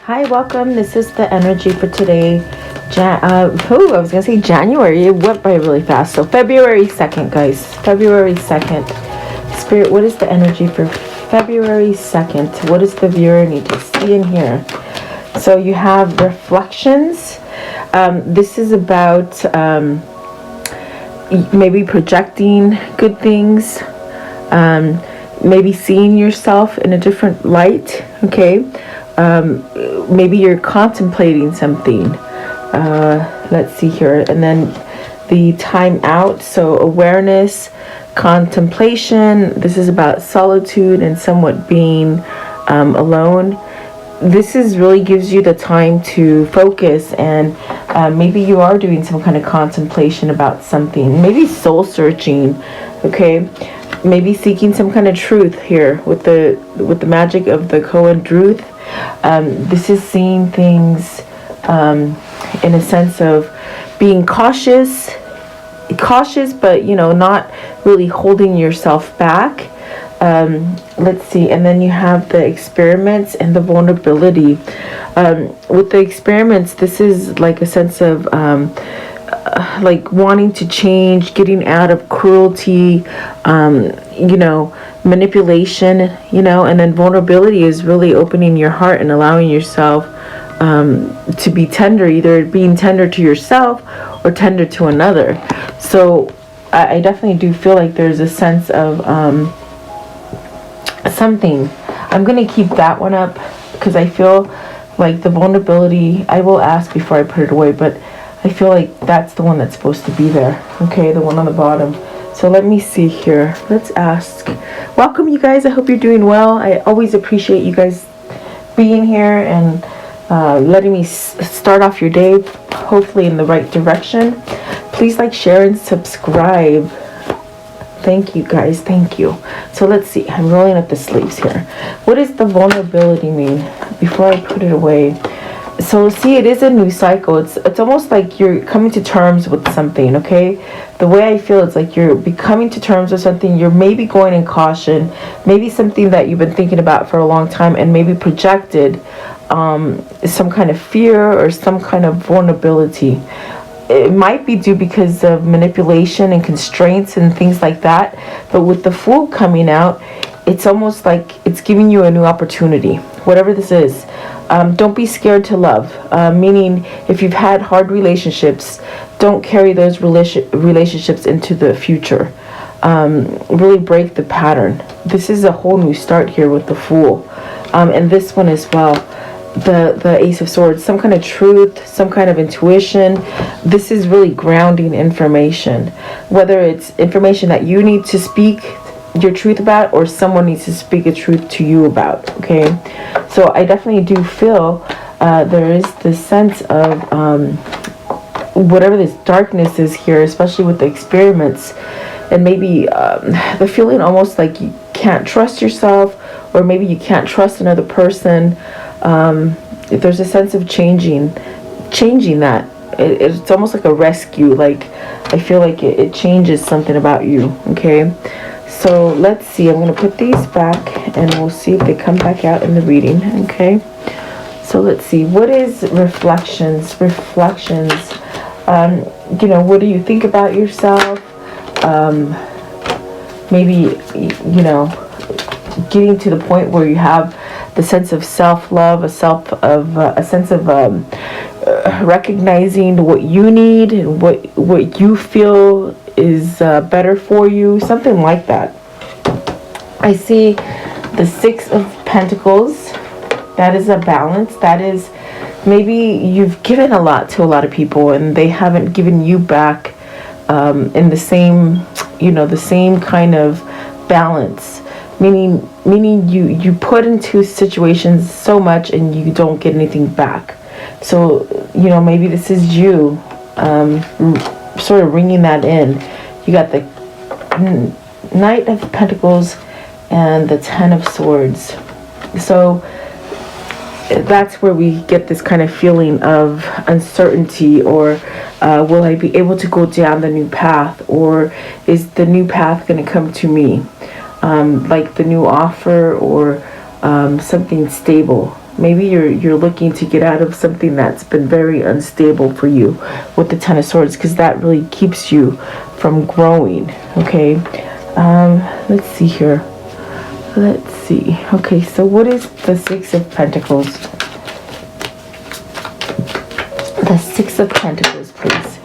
Hi, welcome. This is the energy for today. I was going to say January. It went by really fast. So February 2nd, guys. February 2nd. Spirit, what is the energy for February 2nd? What does the viewer need to see and hear? So you have reflections. This is about maybe projecting good things. Maybe seeing yourself in a different light. Okay. Maybe you're contemplating something. Let's see here. And then the time out. So awareness, contemplation. This is about solitude and somewhat being alone. This is really gives you the time to focus, and maybe you are doing some kind of contemplation about something. Maybe soul searching. Okay. Maybe seeking some kind of truth here with the magic of the Koan truth. This is seeing things in a sense of being cautious, but not really holding yourself back. Let's see, and then you have the experiments and the vulnerability. With the experiments, this is like a sense of like wanting to change, getting out of cruelty, manipulation, and then vulnerability is really opening your heart and allowing yourself to be tender, either being tender to yourself or tender to another. So I definitely do feel like there's a sense of something. I'm going to keep that one up because I feel like the vulnerability, I will ask before I put it away, but I feel like that's the one that's supposed to be there. Okay, the one on the bottom. So let me see here. Let's ask. Welcome, you guys. I hope you're doing well. I always appreciate you guys being here and letting me start off your day, hopefully in the right direction. Please like, share, and subscribe. Thank you, guys. Thank you. So let's see. I'm rolling up the sleeves here. What does the vulnerability mean? Before I put it away. So see, it is a new cycle. It's almost like you're coming to terms with something, okay? The way I feel, it's like you're becoming to terms with something. You're maybe going in caution, maybe something that you've been thinking about for a long time and maybe projected some kind of fear or some kind of vulnerability. It might be due because of manipulation and constraints and things like that. But with the Fool coming out, it's almost like it's giving you a new opportunity, whatever this is. Don't be scared to love, meaning if you've had hard relationships, don't carry those relationships into the future. Really break the pattern. This is a whole new start here with the Fool. And this one as well, the Ace of Swords, some kind of truth, some kind of intuition. This is really grounding information, whether it's information that you need to speak your truth about or someone needs to speak a truth to you about. Okay, so I definitely do feel there is this sense of whatever this darkness is here, especially with the experiments, and maybe the feeling almost like you can't trust yourself, or maybe you can't trust another person. If there's a sense of changing that, it's almost like a rescue. Like I feel like it changes something about you. Okay. So let's see, I'm going to put these back and we'll see if they come back out in the reading. Okay, so let's see, what is reflections? What do you think about yourself? Maybe getting to the point where you have the sense of self-love, a sense of recognizing what you need and what you feel is better for you, something like that. I see the Six of Pentacles. That is a balance. That is maybe you've given a lot to a lot of people and they haven't given you back in the same kind of balance, meaning you put into situations so much and you don't get anything back. So maybe this is you sort of ringing that in. You got the Knight of Pentacles and the Ten of Swords. So that's where we get this kind of feeling of uncertainty, or will I be able to go down the new path, or is the new path going to come to me, like the new offer or something stable. Maybe you're looking to get out of something that's been very unstable for you with the Ten of Swords, because that really keeps you from growing. Okay, let's see here. Let's see. Okay, so what is the Six of Pentacles? The Six of Pentacles, please.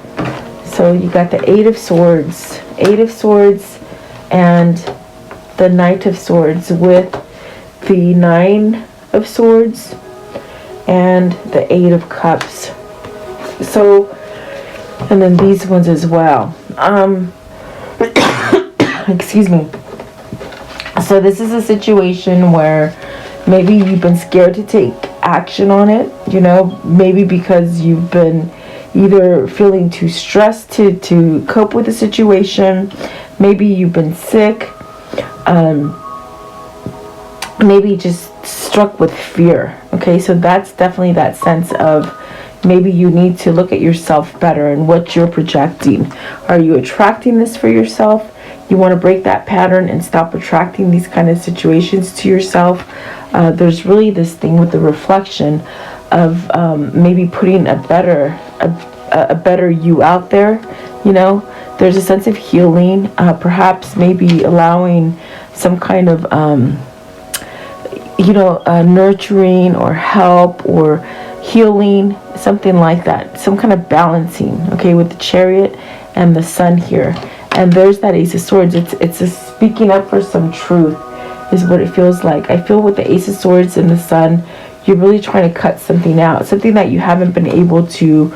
So you got the Eight of Swords, and the Knight of Swords, with the Nine of Swords and the Eight of Cups. So, and then these ones as well. Excuse me. So this is a situation where maybe you've been scared to take action on it, you know, maybe because you've been either feeling too stressed to cope with the situation, maybe you've been sick, maybe just struck with fear. Okay, so that's definitely that sense of maybe you need to look at yourself better and what you're projecting. Are you attracting this for yourself? You want to break that pattern and stop attracting these kind of situations to yourself. There's really this thing with the reflection of maybe putting a better you out there. You know, there's a sense of healing, perhaps maybe allowing some kind of nurturing or help or healing, something like that, some kind of balancing. Okay, with the Chariot and the Sun here. And there's that Ace of Swords. It's a speaking up for some truth is what it feels like. I feel with the Ace of Swords and the Sun, you're really trying to cut something out, something that you haven't been able to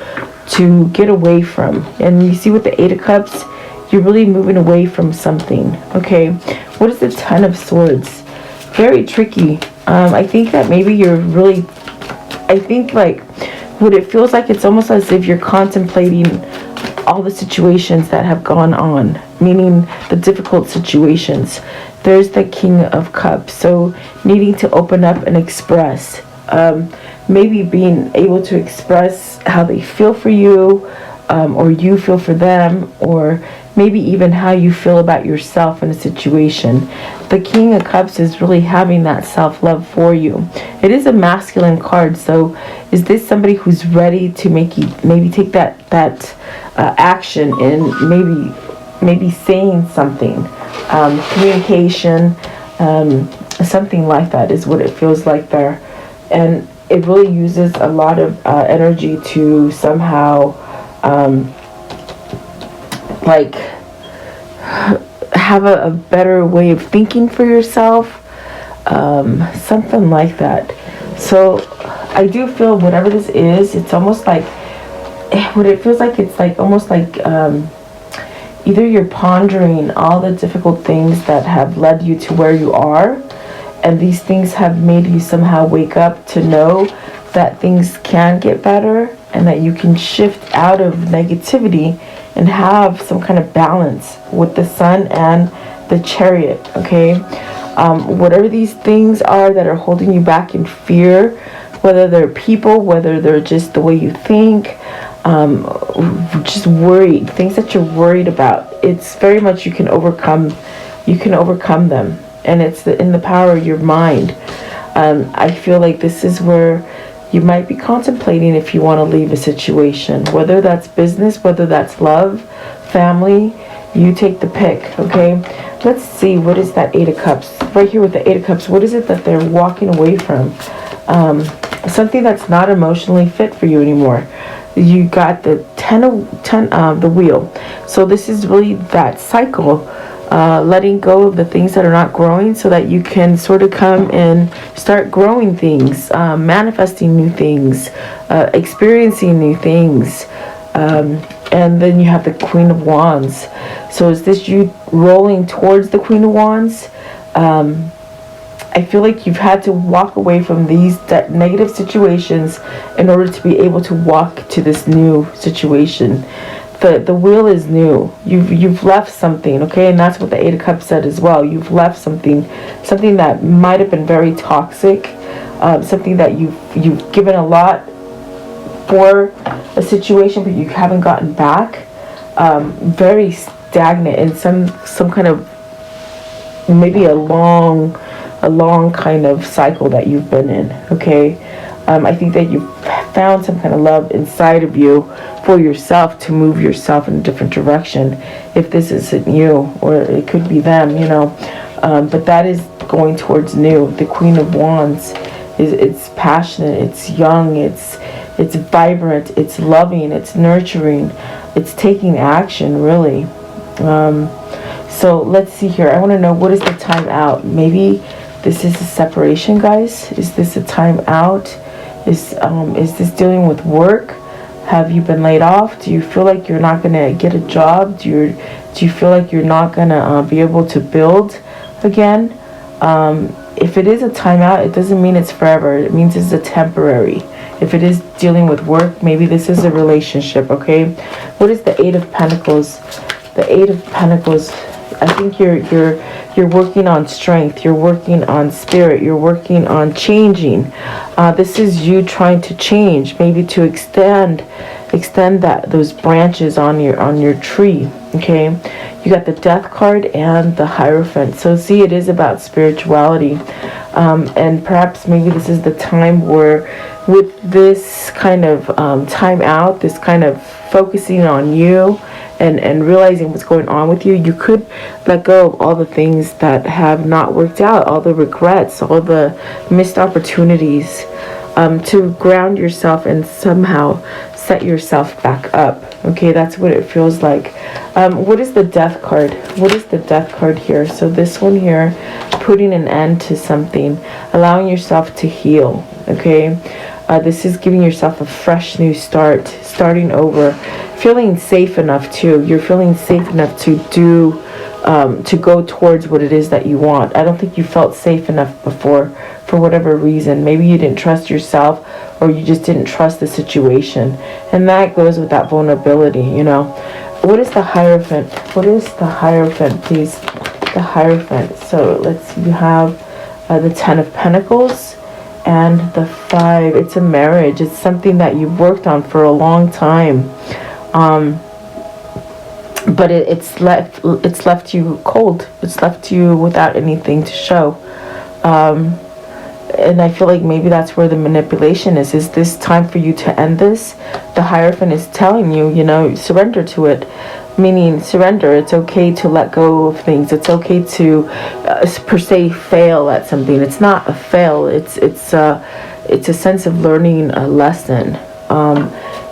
get away from. And you see with the Eight of Cups, you're really moving away from something. Okay, what is the Ten of Swords? Very tricky. I think that maybe you're really, I think like what it feels like, it's almost as if you're contemplating all the situations that have gone on, meaning the difficult situations. There's the King of Cups, so needing to open up and express, maybe being able to express how they feel for you, or you feel for them, or maybe even how you feel about yourself in a situation. The King of Cups is really having that self-love for you. It is a masculine card, so is this somebody who's ready to maybe take that action and maybe saying something, communication, something like that is what it feels like there. And it really uses a lot of energy to somehow like have a better way of thinking for yourself, something like that. So I do feel whatever this is, it's almost like what it feels like, it's like almost like either you're pondering all the difficult things that have led you to where you are, and these things have made you somehow wake up to know that things can get better and that you can shift out of negativity and have some kind of balance with the Sun and the Chariot. Okay, whatever these things are that are holding you back in fear, whether they're people, whether they're just the way you think, just worried, things that you're worried about, it's very much you can overcome them, and it's in the power of your mind. I feel like this is where you might be contemplating if you want to leave a situation, whether that's business, whether that's love, family, you take the pick. Okay, let's see, what is that Eight of Cups right here with the Eight of Cups? What is it that they're walking away from? Something that's not emotionally fit for you anymore. You got the the Wheel. So this is really that cycle, letting go of the things that are not growing so that you can sort of come and start growing things, manifesting new things, experiencing new things. And then you have the Queen of Wands. So is this you rolling towards the Queen of Wands? I feel like you've had to walk away from these negative situations in order to be able to walk to this new situation. The wheel is new. You've left something, okay? And that's what the Eight of Cups said as well. You've left something that might have been very toxic, something that you've given a lot for a situation, but you haven't gotten back. Very stagnant in some kind of maybe a long a long kind of cycle that you've been in, okay? I think that you found some kind of love inside of you for yourself to move yourself in a different direction. If this isn't you, or it could be them, you know. But that is going towards new. The Queen of Wands it's passionate, it's young, it's vibrant, it's loving, it's nurturing, it's taking action, really. So let's see here. I want to know, what is the time out? Maybe this is a separation, guys. Is this a time out? Is this dealing with work? Have you been laid off? Do you feel like you're not gonna get a job? Do you feel like you're not gonna be able to build again? If it is a timeout, it doesn't mean it's forever. It means it's a temporary. If it is dealing with work, maybe this is a relationship, okay? What is the Eight of Pentacles? The Eight of Pentacles, I think you're working on strength, you're working on spirit, you're working on changing. This is you trying to change, maybe to extend those branches on your tree, okay? You got the Death card and the Hierophant. So see, it is about spirituality. And perhaps maybe this is the time where, with this kind of time out, this kind of focusing on you and realizing what's going on with you, you could let go of all the things that have not worked out, all the regrets, all the missed opportunities, to ground yourself and somehow set yourself back up. Okay, that's what it feels like. What is the Death card? What is the Death card here? So this one here, putting an end to something, allowing yourself to heal. Okay, this is giving yourself a fresh new start, starting over, feeling safe enough too. You're feeling safe enough to do, to go towards what it is that you want. I don't think you felt safe enough before, for whatever reason. Maybe you didn't trust yourself, or you just didn't trust the situation. And that goes with that vulnerability, you know. What is the Hierophant? What is the Hierophant, please? The Hierophant. So let's see, you have the Ten of Pentacles and the Five. It's a marriage. It's something that you've worked on for a long time. But it's left you cold. It's left you without anything to show. And I feel like maybe that's where the manipulation is. Is this time for you to end this? The Hierophant is telling you, you know, surrender to it. Meaning surrender. It's okay to let go of things. It's okay to per se fail at something. It's not a fail. It's a sense of learning a lesson.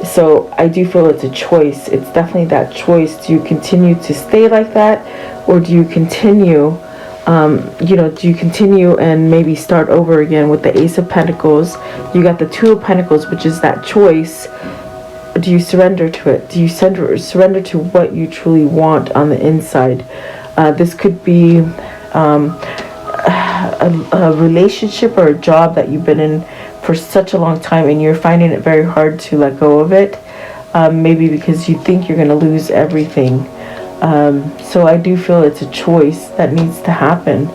So I do feel it's a choice. It's definitely that choice. Do you continue to stay like that, or do you continue? Do you continue and maybe start over again with the Ace of Pentacles? You got the Two of Pentacles, which is that choice. Do you surrender to it? Do you surrender to what you truly want on the inside? This could be a relationship or a job that you've been in for such a long time, and you're finding it very hard to let go of it. Maybe because you think you're going to lose everything. So I do feel it's a choice that needs to happen.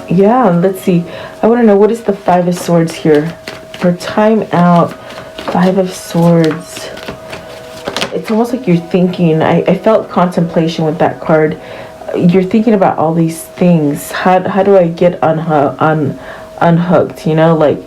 Yeah, let's see. I want to know, what is the Five of Swords here? For time out, Five of Swords. It's almost like you're thinking. I felt contemplation with that card. You're thinking about all these things. How do I get unhooked? You know, like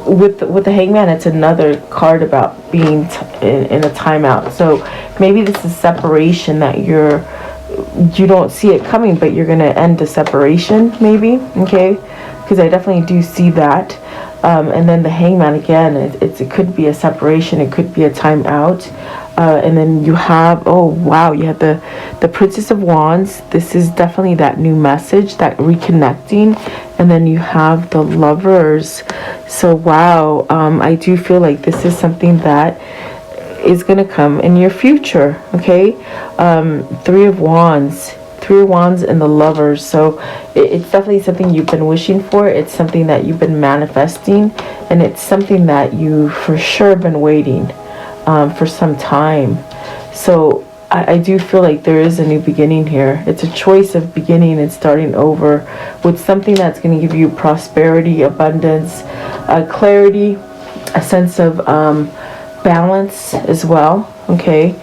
with the Hangman, it's another card about being in a timeout. So maybe this is separation that you don't see it coming, but you're gonna end a separation, maybe. Okay, because I definitely do see that. And then the Hangman again, it could be a separation, it could be a timeout. And then you have, oh wow, you have the Princess of Wands. This is definitely that new message, that reconnecting. And then you have the Lovers. So wow, I do feel like this is something that is going to come in your future. Okay, Three of Wands and the Lovers. So it's definitely something you've been wishing for. It's something that you've been manifesting, and it's something that you for sure been waiting for some time. So I do feel like there is a new beginning here. It's a choice of beginning and starting over with something that's going to give you prosperity, abundance, clarity, a sense of balance as well. Okay,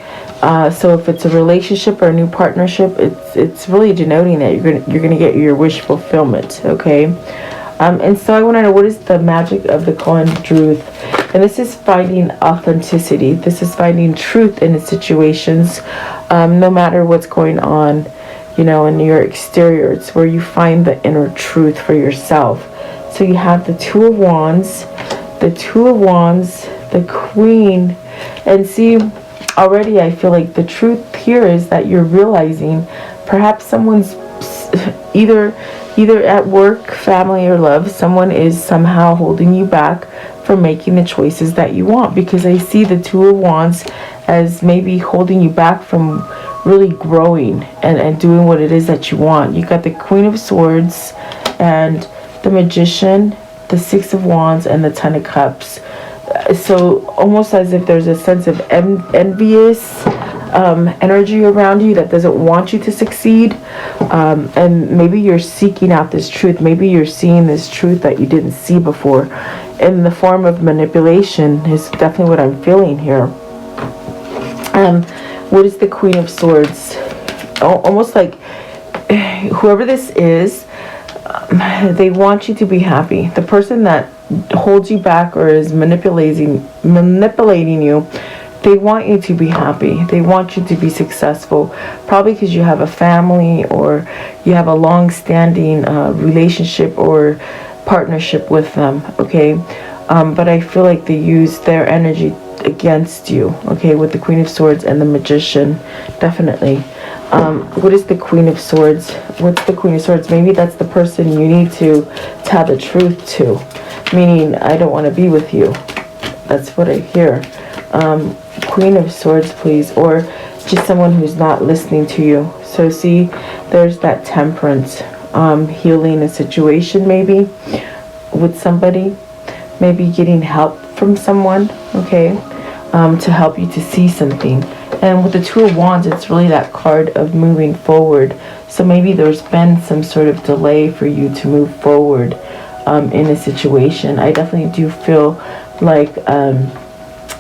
So if it's a relationship or a new partnership, it's really denoting that you're gonna get your wish fulfillment. Okay. And so I want to know, what is the magic of the coin truth? And this is finding authenticity. This is finding truth in situations, no matter what's going on, you know, in your exterior. It's where you find the inner truth for yourself. So you have the Two of Wands, the Two of Wands, the Queen, and see, already I feel like the truth here is that you're realizing perhaps someone's either at work, family, or love, someone is somehow holding you back from making the choices that you want, because I see the Two of Wands as maybe holding you back from really growing and doing what it is that you want. You got the Queen of Swords and the Magician, the Six of Wands, and the Ten of Cups. So almost as if there's a sense of envious energy around you that doesn't want you to succeed, and maybe you're seeking out this truth. Maybe you're seeing this truth that you didn't see before in the form of manipulation is definitely what I'm feeling here. What is the Queen of Swords? Almost like whoever this is, they want you to be happy. The person that holds you back or is manipulating you, they want you to be happy. They want you to be successful, probably because you have a family or you have a long-standing relationship or partnership with them. Okay, but I feel like they use their energy against you. Okay, with the Queen of Swords and the Magician, definitely. What is the Queen of Swords? What's the Queen of Swords? Maybe that's the person you need to tell the truth to, meaning I don't want to be with you. That's what I hear. Queen of Swords, please, or just someone who's not listening to you. So see, there's that Temperance, healing a situation maybe with somebody, maybe getting help from someone, okay, to help you to see something. And with the Two of Wands, it's really that card of moving forward. So maybe there's been some sort of delay for you to move forward in a situation. I definitely do feel like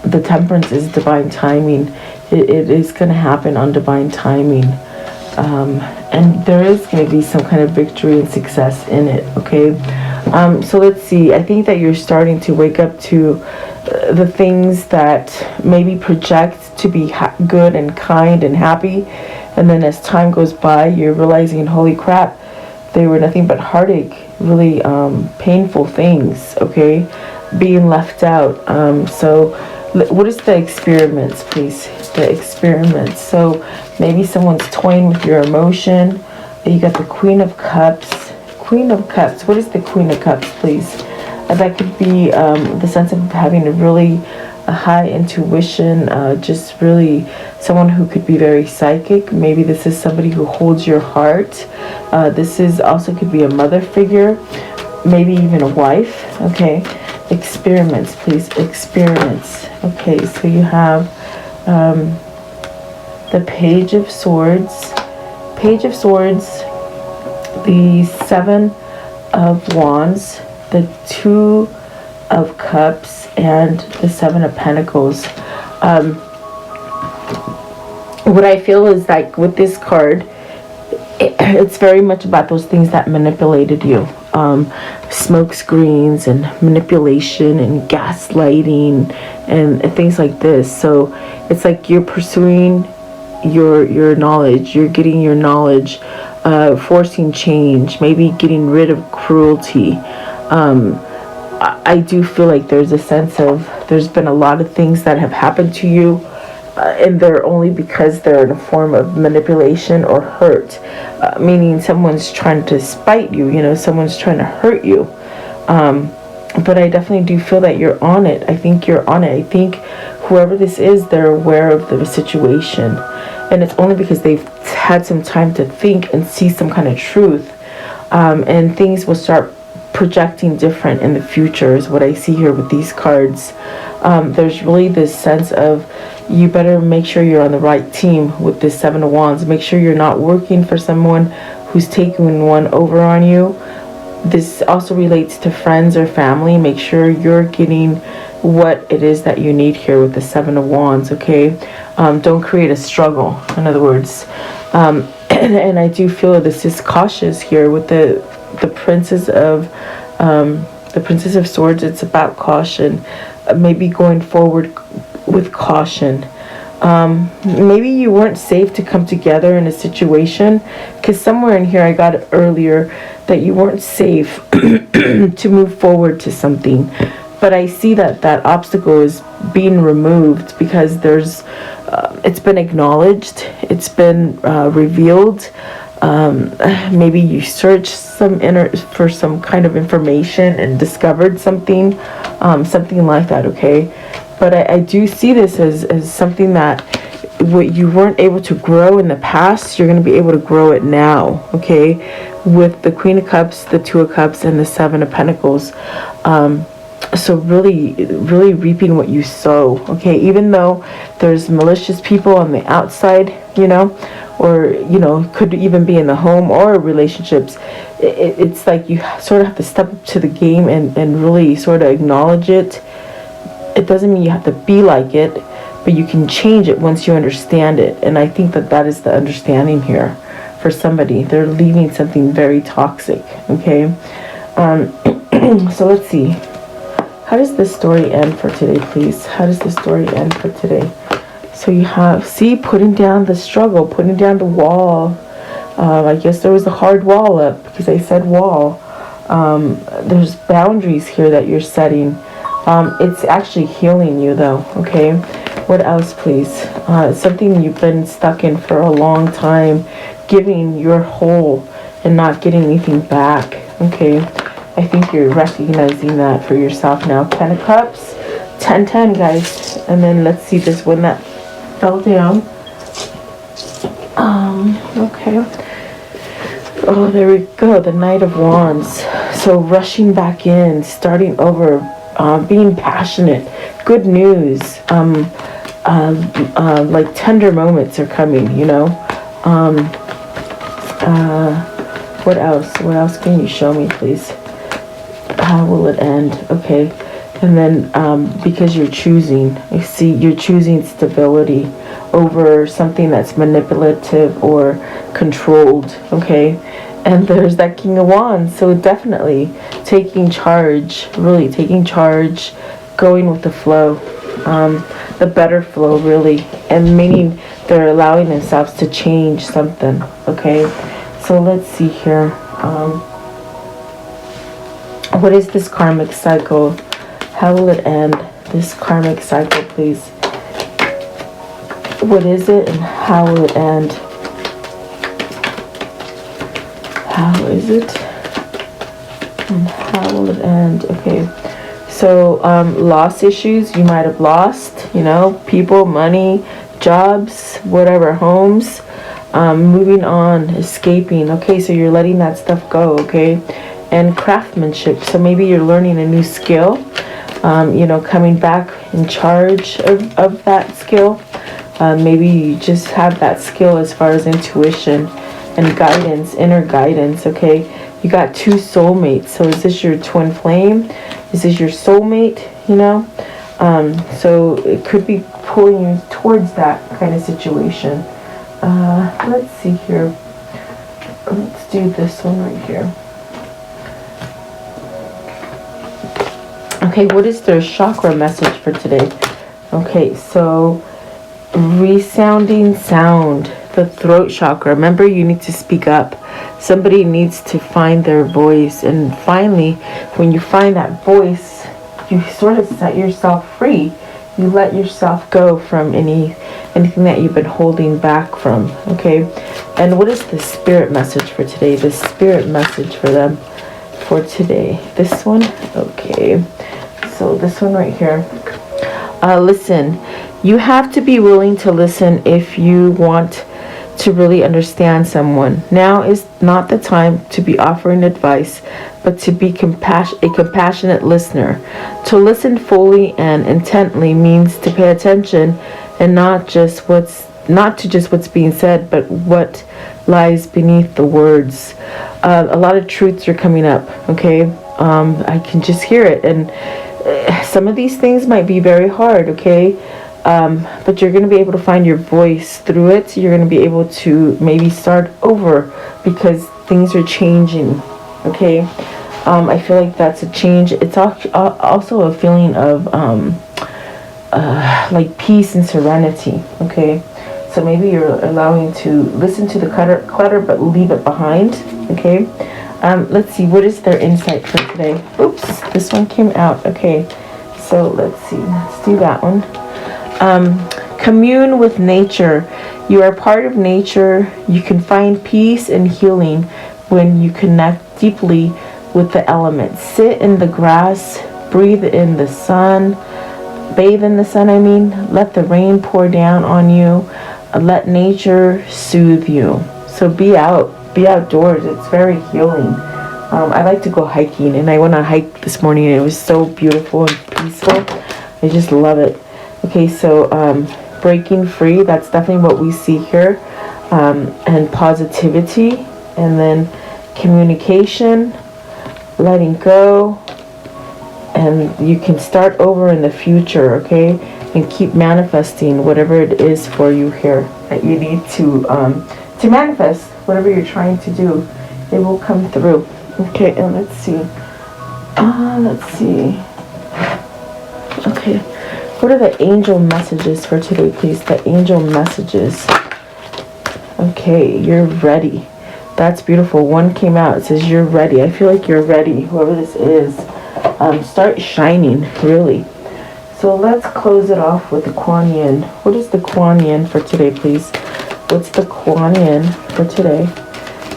the Temperance is divine timing. It is going to happen on divine timing. And there is going to be some kind of victory and success in it, okay? So let's see. I think that you're starting to wake up to the things that maybe project to be good and kind and happy. And then as time goes by, you're realizing, holy crap, they were nothing but heartache, really painful things, okay? Being left out. So what is the experiments, please? The experiments. So maybe someone's toying with your emotion. You got the Queen of Cups. Queen of Cups. What is the Queen of Cups, please? That could be the sense of having a really high intuition, just really someone who could be very psychic. Maybe this is somebody who holds your heart. This is also could be a mother figure, maybe even a wife. Okay, experiments, please. Experiments. Okay, so you have the Page of Swords, Page of Swords, the Seven of Wands, the Two of Cups, and the Seven of Pentacles. What I feel is like with this card, it's very much about those things that manipulated you. Smoke screens and manipulation and gaslighting and things like this. So it's like you're pursuing your knowledge. You're getting your knowledge, forcing change, maybe getting rid of cruelty. I do feel like there's a sense of there's been a lot of things that have happened to you, and they're only because they're in a form of manipulation or hurt, meaning someone's trying to spite you, you know, someone's trying to hurt you. But I definitely do feel that you're on it. I think you're on it. I think whoever this is, they're aware of the situation, and it's only because they've had some time to think and see some kind of truth, and things will start projecting different in the future is what I see here with these cards. There's really this sense of you better make sure you're on the right team with this Seven of Wands. Make sure you're not working for someone who's taking one over on you. This also relates to friends or family. Make sure you're getting what it is that you need here with the Seven of Wands, okay? Don't create a struggle, in other words. And I do feel this is cautious here with the Princess of Swords. It's about caution, maybe going forward with caution. Maybe you weren't safe to come together in a situation, because somewhere in here I got it earlier that you weren't safe to move forward to something. But I see that obstacle is being removed, because there's it's been acknowledged, it's been revealed. Maybe you searched for some kind of information and discovered something like that, okay? But I do see this as something that what you weren't able to grow in the past, you're going to be able to grow it now, okay? With the Queen of Cups, the Two of Cups, and the Seven of Pentacles. So really reaping what you sow, okay? Even though there's malicious people on the outside, or could even be in the home or relationships, it's like you sort of have to step up to the game and really sort of acknowledge it. It doesn't mean you have to be like it, but you can change it once you understand it. And I think that is the understanding here for somebody. They're leaving something very toxic, okay? So let's see. How does this story end for today, please? How does the story end for today? So you have, putting down the struggle, putting down the wall. I guess there was a hard wall up, because I said wall. There's boundaries here that you're setting. It's actually healing you, though, okay? What else, please? Something you've been stuck in for a long time, giving your whole and not getting anything back, okay? I think you're recognizing that for yourself now. 10 of Cups, 10, guys. And then let's see this one that fell down. Okay. Oh, there we go. The Knight of Wands. So rushing back in, starting over, being passionate. Good news. Like tender moments are coming, What else? What else can you show me, please? How will it end? Okay. And then because you're choosing, I see you're choosing stability over something that's manipulative or controlled, okay? And there's that King of Wands. So definitely taking charge, really taking charge, going with the flow, the better flow, really. And meaning they're allowing themselves to change something, okay? So let's see here. What is this karmic cycle? How will it end? This karmic cycle, please. What is it and how will it end? How is it and how will it end? Okay. So loss issues, you might have lost, people, money, jobs, whatever, homes. Moving on, escaping. Okay, so you're letting that stuff go, okay? And craftsmanship. So maybe you're learning a new skill, coming back in charge of that skill. Maybe you just have that skill as far as intuition and guidance, inner guidance, okay? You got two soulmates. So is this your twin flame? Is this your soulmate, So it could be pulling you towards that kind of situation. Let's see here. Let's do this one right here. Okay, what is their chakra message for today? Okay, so resounding sound, the throat chakra. Remember, you need to speak up. Somebody needs to find their voice. And finally, when you find that voice, you sort of set yourself free. You let yourself go from anything that you've been holding back from, okay? And what is the spirit message for today? The spirit message for them for today. This one? Okay. So this one right here. Listen. You have to be willing to listen if you want to really understand someone. Now is not the time to be offering advice, but to be a compassionate listener. To listen fully and intently means to pay attention and not to just what's being said, but what lies beneath the words. A lot of truths are coming up, okay? I can just hear it, and some of these things might be very hard, okay? but you're going to be able to find your voice through it. You're going to be able to maybe start over because things are changing. Okay, I feel like that's a change. It's also a feeling of like peace and serenity. Okay, so maybe you're allowing to listen to the clutter but leave it behind. Okay, let's see, what is their insight for today? Oops, this one came out. Okay, so let's see, let's do that one. Commune with nature. You are part of nature. You can find peace and healing when you connect deeply with the elements. Sit in the grass, breathe in the sun, bathe in the sun, I mean. Let the rain pour down on you. Let nature soothe you. So be outdoors. It's very healing. I like to go hiking, and I went on a hike this morning, and it was so beautiful and peaceful. I just love it. Okay, so breaking free, that's definitely what we see here. And positivity, and then communication, letting go, and you can start over in the future, okay? And keep manifesting whatever it is for you here that you need to manifest whatever you're trying to do. It will come through. Okay, and let's see. Okay, what are the angel messages for today, please? The angel messages. Okay, you're ready. That's beautiful. One came out. It says you're ready. I feel like you're ready, whoever this is. Start shining, really. So let's close it off with the Kuan Yin. What is the Kuan Yin for today, please? What's the Kuan Yin for today?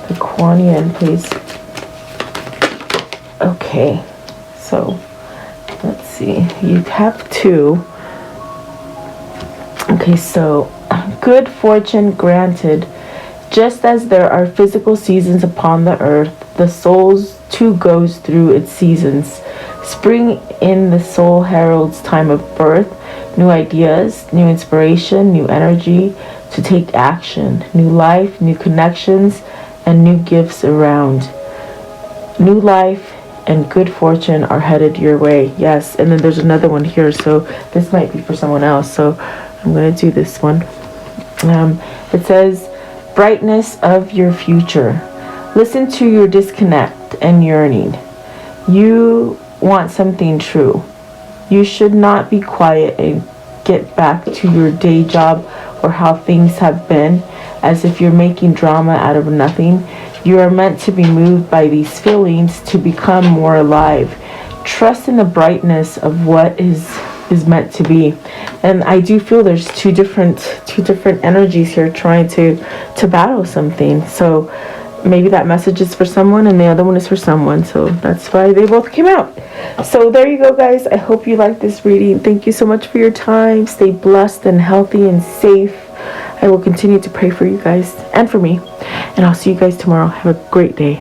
The Kuan Yin, please. Okay, so let's see. You have 2. Okay, so good fortune granted. Just as there are physical seasons upon the earth, the soul too goes through its seasons. Spring in the soul heralds time of birth, new ideas, new inspiration, new energy to take action, new life, new connections, and new gifts around. New life and good fortune are headed your way. Yes, and then there's another one here, so this might be for someone else, so I'm going to do this one. It says, brightness of your future. Listen to your disconnect and yearning. You want something true. You should not be quiet and get back to your day job or how things have been, as if you're making drama out of nothing. You are meant to be moved by these feelings to become more alive. Trust in the brightness of what is meant to be. And I do feel there's two different energies here trying to battle something. So maybe that message is for someone and the other one is for someone. So that's why they both came out. So there you go, guys. I hope you liked this reading. Thank you so much for your time. Stay blessed and healthy and safe. I will continue to pray for you guys and for me. And I'll see you guys tomorrow. Have a great day.